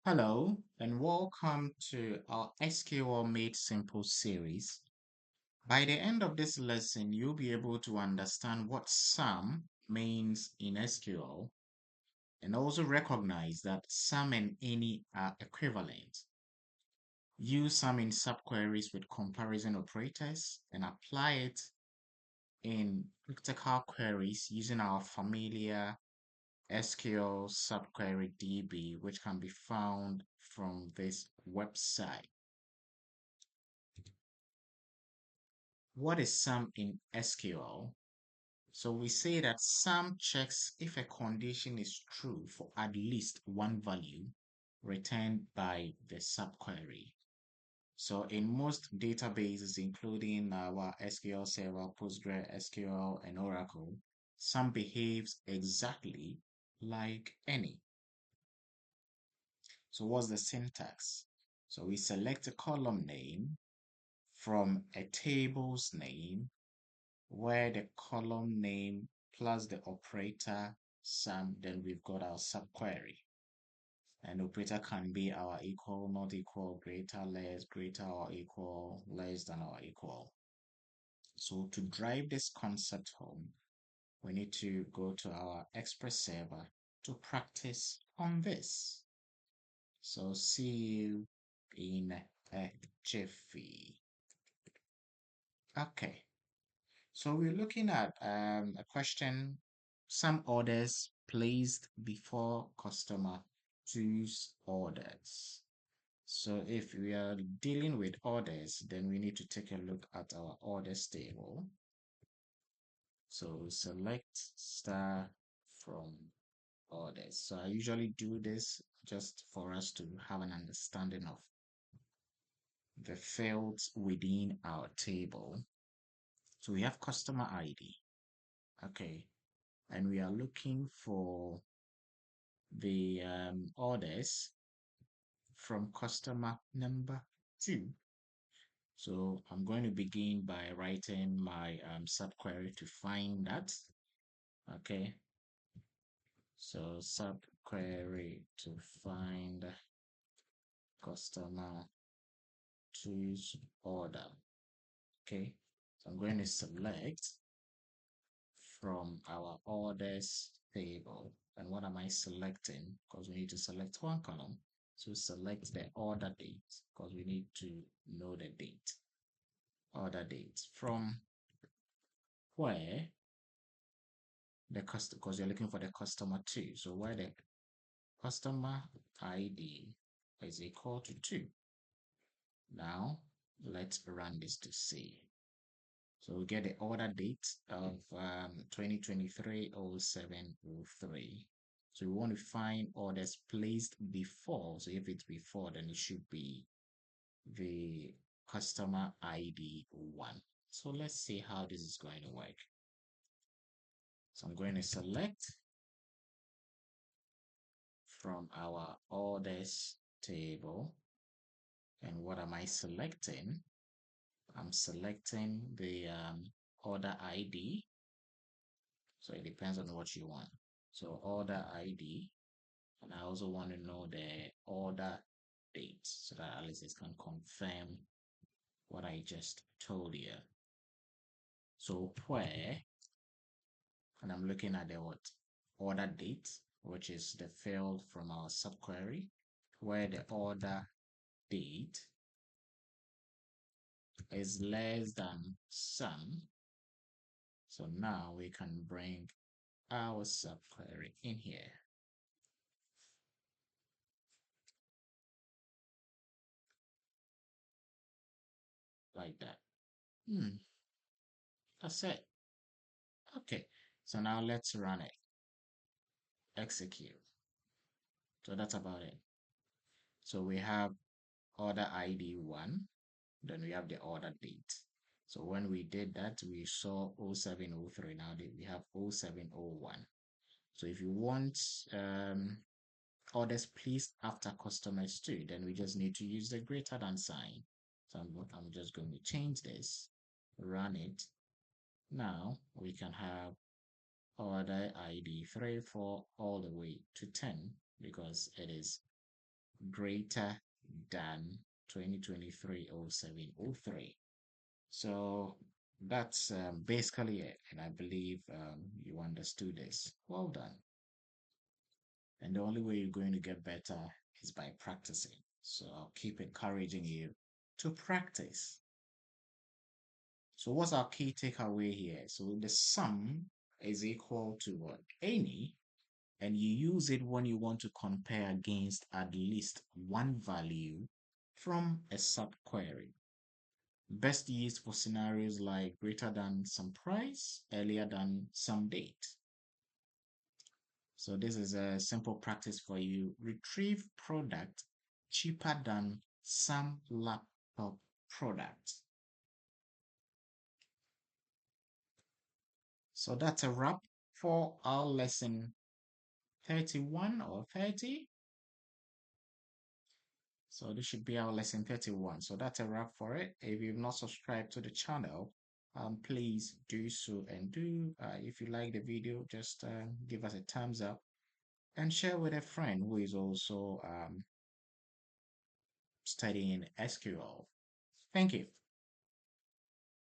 Hello and welcome to our SQL Made Simple series. By the end of this lesson, you'll be able to understand what sum means in SQL and also recognize that sum and any are equivalent. Use sum in subqueries with comparison operators and apply it in critical queries using our familiar SQL Subquery DB, which can be found from this website. What is sum in SQL? So we say that sum checks if a condition is true for at least one value returned by the subquery. So in most databases, including our SQL Server, PostgreSQL, and Oracle, sum behaves exactly like any. So what's the syntax? So we select a column name from a table's name where the column name plus the operator sum, then we've got our subquery. And operator can be our equal, not equal, greater, less, greater or equal, less than or equal. So to drive this concept home, we need to go to our Express server to practice on this. So see you in a jiffy. Okay. So we're looking at a question, some orders placed before customer choose orders. So if we are dealing with orders, then we need to take a look at our orders table. So select star from orders. So I usually do this just for us to have an understanding of the fields within our table. So we have customer ID. Okay. And we are looking for the orders from customer number 2. So I'm going to begin by writing my subquery to find that. Okay. So subquery to find customer 2's order. Okay. So I'm going to select from our orders table. And what am I selecting? Because we need to select one column. So select the order date because we need to know the date. Order date from where the customer, because you're looking for the customer 2. So where the customer ID is equal to 2. Now let's run this to see. So we get the order date of 2023-07-03. So we want to find orders placed before. So if it's before, then it should be the customer ID 1. So let's see how this is going to work. So I'm going to select from our orders table. And what am I selecting? I'm selecting the order ID. So it depends on what you want. So order ID, and I also want to know the order date so that at least it can confirm what I just told you. So where, and I'm looking at the what order date, which is the field from our subquery, where the order date is less than sum. So now we can bring our subquery in here. Like that. That's it. Okay, so now let's run it. Execute. So that's about it. So we have order ID 1, then we have the order date. So when we did that, we saw 0703. Now we have 0701. So if you want orders placed after customers 2, then we just need to use the greater than sign. So I'm just going to change this, run it. Now we can have order ID 3, 4 all the way to 10 because it is greater than 2023-07-03. So that's basically it. And I believe you understood this. Well done. And the only way you're going to get better is by practicing. So I'll keep encouraging you to practice. So what's our key takeaway here? So the sum is equal to what? Any, and you use it when you want to compare against at least one value from a subquery. Best used for scenarios like greater than some price, earlier than some date. So this is a simple practice for you. Retrieve product cheaper than some laptop product. So that's a wrap for our lesson 31 or 30. So this should be our lesson 31. So that's a wrap for it. If you've not subscribed to the channel, please do so, and if you like the video, just give us a thumbs up and share with a friend who is also studying SQL. Thank you.